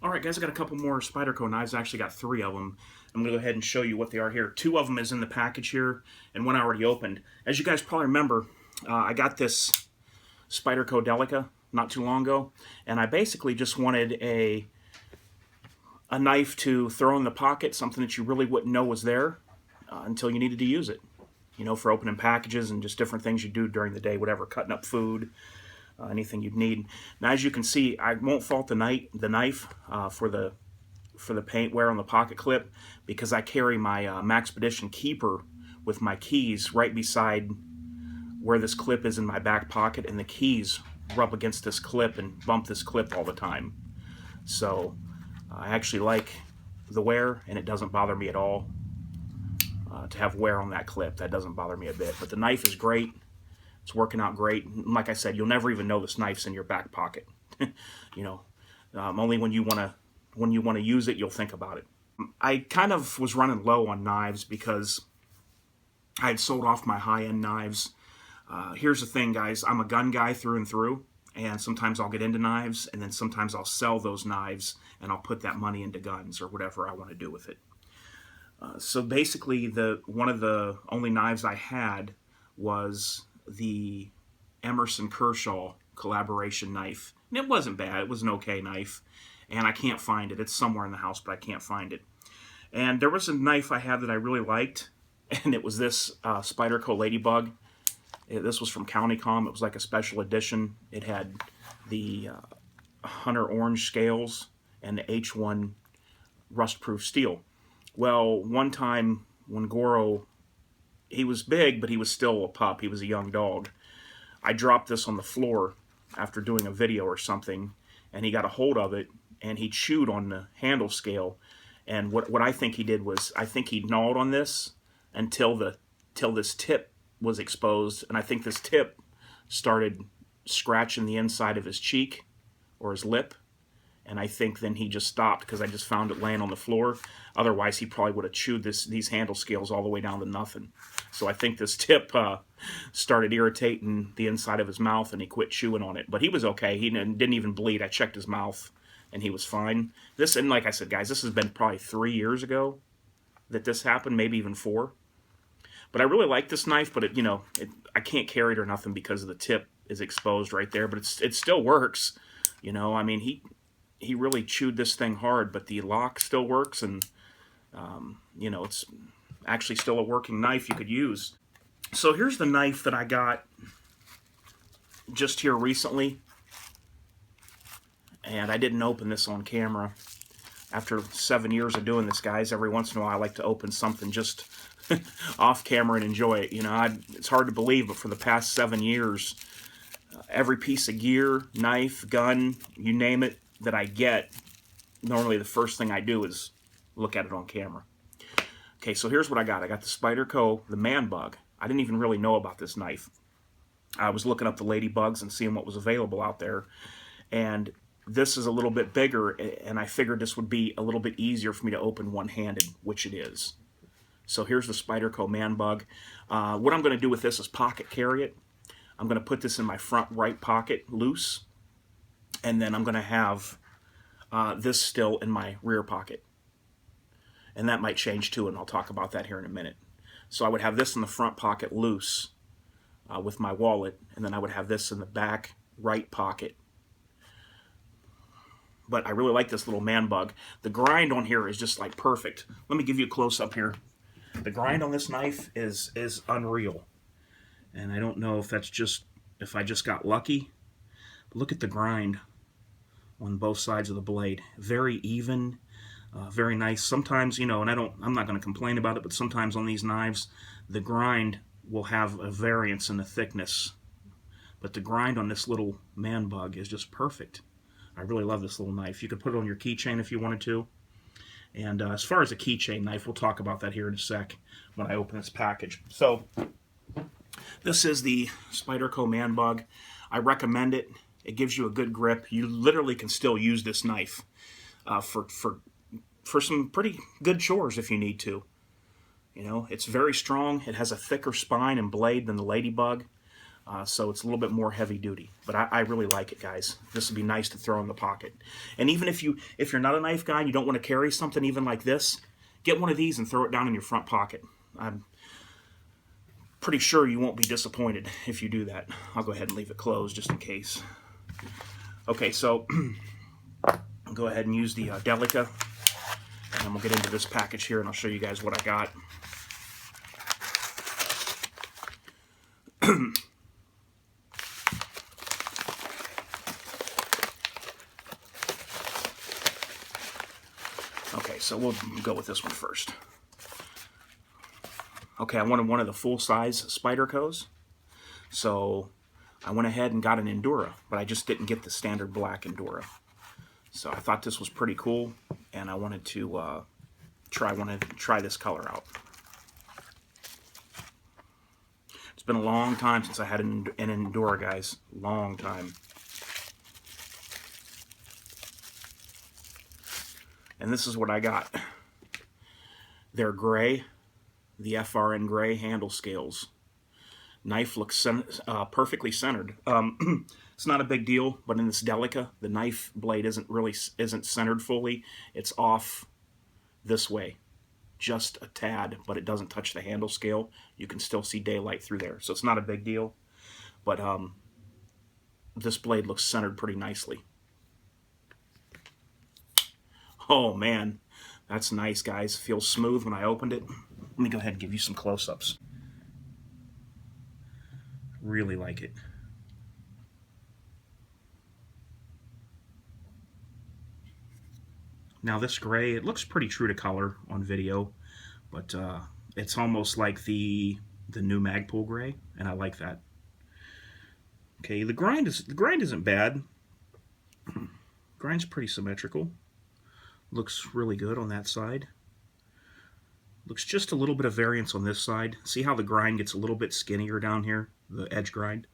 Alright guys, I got a couple more Spyderco knives. I actually got 3 of them. I'm going to go ahead and show you what they are here. 2 of them is in the package here, and 1 I already opened. As you guys probably remember, I got this Spyderco Delica not too long ago, and I basically just wanted a knife to throw in the pocket, something that you really wouldn't know was there until you needed to use it. You know, for opening packages and just different things you do during the day, whatever, cutting up food, anything you'd need. Now, as you can see, I won't fault the knife for the paint wear on the pocket clip, because I carry my Maxpedition keeper with my keys right beside where this clip is in my back pocket, and the keys rub against this clip and bump this clip all the time. So I actually like the wear, and it doesn't bother me at all to have wear on that clip. That doesn't bother me a bit. But the knife is great. It's working out great. And like I said, you'll never even know this knife's in your back pocket. You know, only when you want to use it, you'll think about it. I kind of was running low on knives because I had sold off my high-end knives. Here's the thing, guys. I'm a gun guy through and through, and sometimes I'll get into knives, and then sometimes I'll sell those knives, and I'll put that money into guns or whatever I want to do with it. So basically, one of the only knives I had was the Emerson Kershaw collaboration knife. And it wasn't bad. It was an okay knife. And I can't find it. It's somewhere in the house, but I can't find it. And there was a knife I had that I really liked, and it was this Spyderco Ladybug. This was from CountyCom. It was like a special edition. It had the Hunter Orange scales and the H1 rust-proof steel. Well, one time when Goro, he was big, but he was still a pup. He was a young dog. I dropped this on the floor after doing a video or something, and he got a hold of it, and he chewed on the handle scale. And what I think he did was, I think he gnawed on this until this tip was exposed, and I think this tip started scratching the inside of his cheek or his lip. And I think then he just stopped because I just found it laying on the floor. Otherwise, he probably would have chewed these handle scales all the way down to nothing. So I think this tip started irritating the inside of his mouth, and he quit chewing on it. But he was okay. He didn't even bleed. I checked his mouth, and he was fine. And like I said, guys, this has been probably 3 years ago that this happened, maybe even 4. But I really like this knife, but I can't carry it or nothing because the tip is exposed right there. But it still works. You know, I mean, he really chewed this thing hard, but the lock still works, and it's actually still a working knife you could use. So here's the knife that I got just here recently, and I didn't open this on camera. After 7 years of doing this, guys, every once in a while I like to open something just off camera and enjoy it. You know, it's hard to believe, but for the past 7 years, every piece of gear, knife, gun, you name it, that I get, normally the first thing I do is look at it on camera. Okay, so here's what I got. I got the Spyderco, the Man Bug. I didn't even really know about this knife. I was looking up the Ladybugs and seeing what was available out there, and this is a little bit bigger, and I figured this would be a little bit easier for me to open one-handed, which it is. So here's the Spyderco Man Bug. What I'm going to do with this is pocket carry it. I'm going to put this in my front right pocket loose, and then I'm going to have this still in my rear pocket. And that might change too, and I'll talk about that here in a minute. So I would have this in the front pocket loose with my wallet, and then I would have this in the back right pocket. But I really like this little Man Bug. The grind on here is just like perfect. Let me give you a close-up here. The grind on this knife is unreal. And I don't know if I just got lucky. But look at the grind on both sides of the blade. Very even, very nice. Sometimes, and I'm not going to complain about it, but sometimes on these knives, the grind will have a variance in the thickness. But the grind on this little Man Bug is just perfect. I really love this little knife. You could put it on your keychain if you wanted to. And as far as a keychain knife, we'll talk about that here in a sec when I open this package. So this is the Spyderco Man Bug. I recommend it. It gives you a good grip. You literally can still use this knife for some pretty good chores if you need to. You know, it's very strong. It has a thicker spine and blade than the Ladybug. So it's a little bit more heavy duty, but I really like it, guys. This would be nice to throw in the pocket. And even if you're not a knife guy and you don't want to carry something even like this, get one of these and throw it down in your front pocket. I'm pretty sure you won't be disappointed if you do that. I'll go ahead and leave it closed just in case. Okay, so I'll go ahead and use the Delica, and then we'll get into this package here and I'll show you guys what I got. Okay, so we'll go with this one first. Okay, I wanted one of the full-size Spydercos, so I went ahead and got an Endura, but I just didn't get the standard black Endura. So I thought this was pretty cool, and I wanted to try this color out. It's been a long time since I had an Endura, guys. Long time. And this is what I got. They're gray, the FRN gray handle scales. Knife looks perfectly centered. It's not a big deal, but in this Delica, the knife blade isn't centered fully. It's off this way, just a tad, but it doesn't touch the handle scale. You can still see daylight through there, so it's not a big deal. But this blade looks centered pretty nicely. Oh man, that's nice, guys. Feels smooth when I opened it. Let me go ahead and give you some close-ups. Really like it. Now this gray, it looks pretty true to color on video, but it's almost like the new Magpul gray, and I like that. Okay, the grind isn't bad. Grind's pretty symmetrical. Looks really good on that side. Looks just a little bit of variance on this side. See how the grind gets a little bit skinnier down here, the edge grind?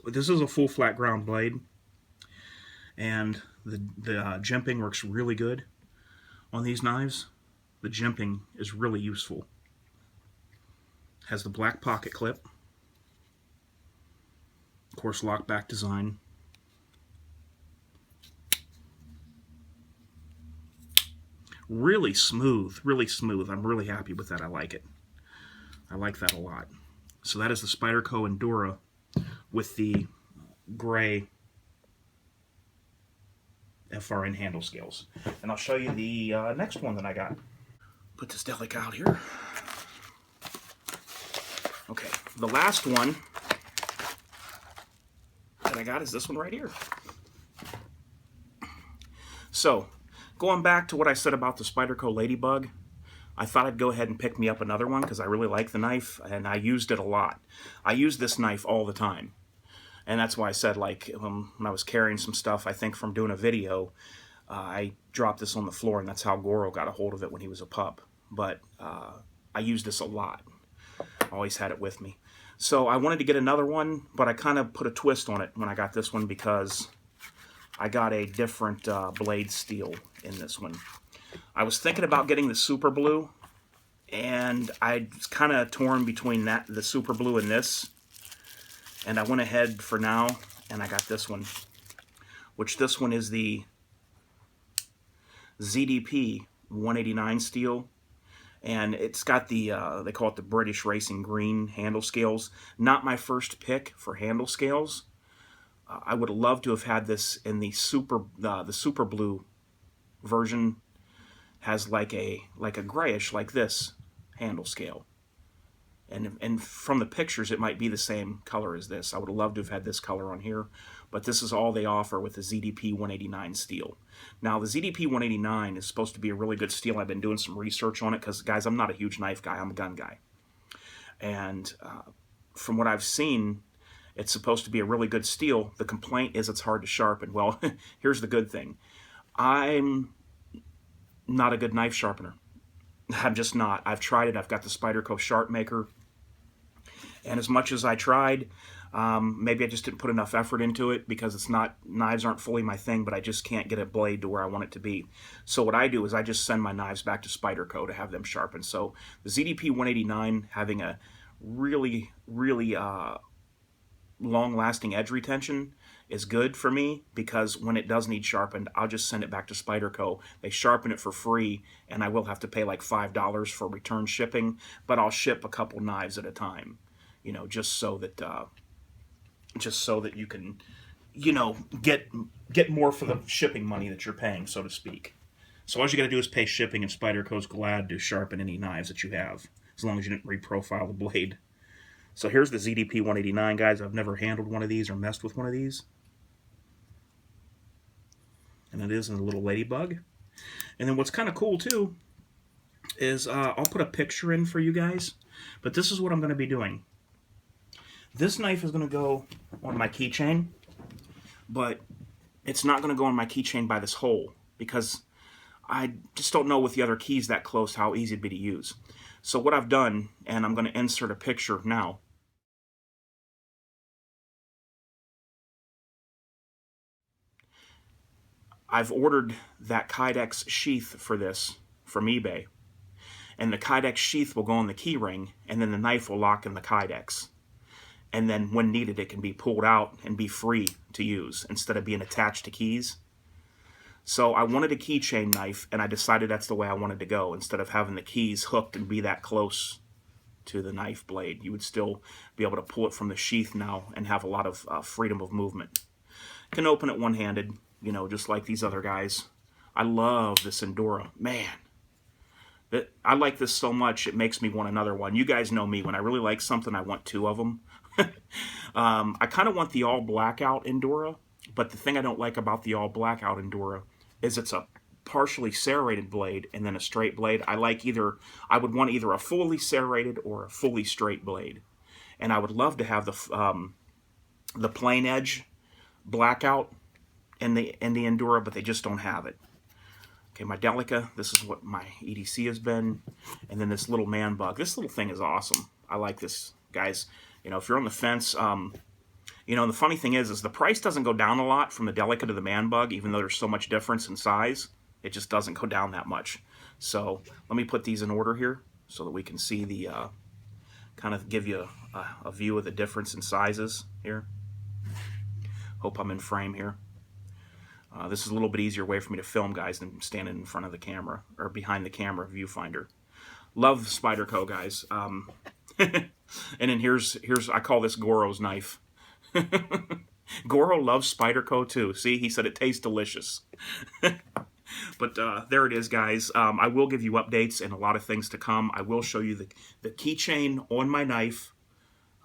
But this is a full flat ground blade, and the jimping works really good on these knives. The jimping is really useful. Has the black pocket clip, of course, lockback design. Really smooth, really smooth. I'm really happy with that. I like it. I like that a lot. So that is the Spyderco Endura with the gray FRN handle scales. And I'll show you the next one that I got. Put this Delica out here. Okay, the last one that I got is this one right here. So, going back to what I said about the Spyderco Ladybug, I thought I'd go ahead and pick me up another one because I really like the knife and I used it a lot. I use this knife all the time. And that's why I said, like, when I was carrying some stuff, I think from doing a video, I dropped this on the floor, and that's how Goro got a hold of it when he was a pup. But I used this a lot. Always had it with me. So I wanted to get another one, but I kind of put a twist on it when I got this one because I got a different blade steel in this one. I was thinking about getting the super blue, and I was kind of torn between the super blue and this. And I went ahead for now, and I got this one, which this one is the ZDP 189 steel. And it's got the, they call it the British Racing Green handle scales. Not my first pick for handle scales. I would have loved to have had this in the super blue version. Has like a grayish like this handle scale. And from the pictures, it might be the same color as this. I would have loved to have had this color on here, but this is all they offer with the ZDP 189 steel. Now, the ZDP 189 is supposed to be a really good steel. I've been doing some research on it because, guys, I'm not a huge knife guy. I'm a gun guy. And from what I've seen, it's supposed to be a really good steel. The complaint is it's hard to sharpen. Well, here's the good thing. I'm not a good knife sharpener. I'm just not. I've tried it. I've got the Spyderco Sharp Maker. And as much as I tried, maybe I just didn't put enough effort into it because knives aren't fully my thing, but I just can't get a blade to where I want it to be. So what I do is I just send my knives back to Spyderco to have them sharpened. So the ZDP 189 having a really, really long-lasting edge retention is good for me, because when it does need sharpened, I'll just send it back to Spyderco. They sharpen it for free, and I will have to pay like $5 for return shipping, but I'll ship a couple knives at a time, you know, just so that you can, you know, get more for the shipping money that you're paying, so to speak. So all you got to do is pay shipping, and Spyderco's glad to sharpen any knives that you have, as long as you didn't reprofile the blade. So here's the ZDP 189, guys. I've never handled one of these or messed with one of these. And it is a little ladybug. And then what's kind of cool, too, is I'll put a picture in for you guys. But this is what I'm going to be doing. This knife is going to go on my keychain, but it's not going to go on my keychain by this hole, because I just don't know with the other keys that close how easy it'd be to use. So what I've done, and I'm going to insert a picture now. I've ordered that Kydex sheath for this from eBay. And the Kydex sheath will go on the key ring, and then the knife will lock in the Kydex. And then when needed, it can be pulled out and be free to use instead of being attached to keys. So I wanted a keychain knife, and I decided that's the way I wanted to go. Instead of having the keys hooked and be that close to the knife blade, you would still be able to pull it from the sheath now and have a lot of freedom of movement. You can open it one-handed, you know, just like these other guys. I love this Endura. Man, I like this so much, it makes me want another one. You guys know me. When I really like something, I want two of them. I kind of want the all blackout Endura, but the thing I don't like about the all blackout Endura is it's a partially serrated blade and then a straight blade. I would want either a fully serrated or a fully straight blade. And I would love to have the plain edge blackout in the Endura, but they just don't have it. Okay, my Delica, this is what my EDC has been. And then this little man bug. This little thing is awesome. I like this, guys. You know, if you're on the fence, you know, and the funny thing is the price doesn't go down a lot from the Delica to the man bug, even though there's so much difference in size. It just doesn't go down that much. So let me put these in order here so that we can see the, kind of give you a view of the difference in sizes here. Hope I'm in frame here. This is a little bit easier way for me to film, guys, than standing in front of the camera or behind the camera viewfinder. Love the Spyderco, guys. And then here's I call this Goro's knife. Goro loves Spyderco too. See, he said it tastes delicious. But there it is, guys. I will give you updates and a lot of things to come. I will show you the keychain on my knife,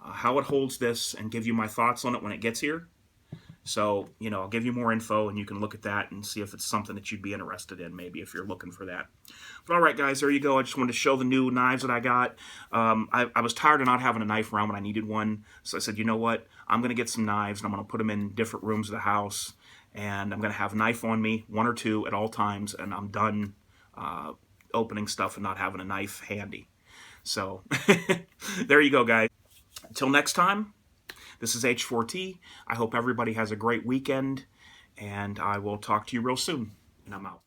how it holds this, and give you my thoughts on it when it gets here. So, you know, I'll give you more info, and you can look at that and see if it's something that you'd be interested in, maybe, if you're looking for that. But all right, guys, there you go. I just wanted to show the new knives that I got. I was tired of not having a knife around when I needed one, so I said, you know what? I'm going to get some knives, and I'm going to put them in different rooms of the house, and I'm going to have a knife on me, one or two at all times, and I'm done opening stuff and not having a knife handy. So, there you go, guys. Until next time. This is H4T. I hope everybody has a great weekend, and I will talk to you real soon. And I'm out.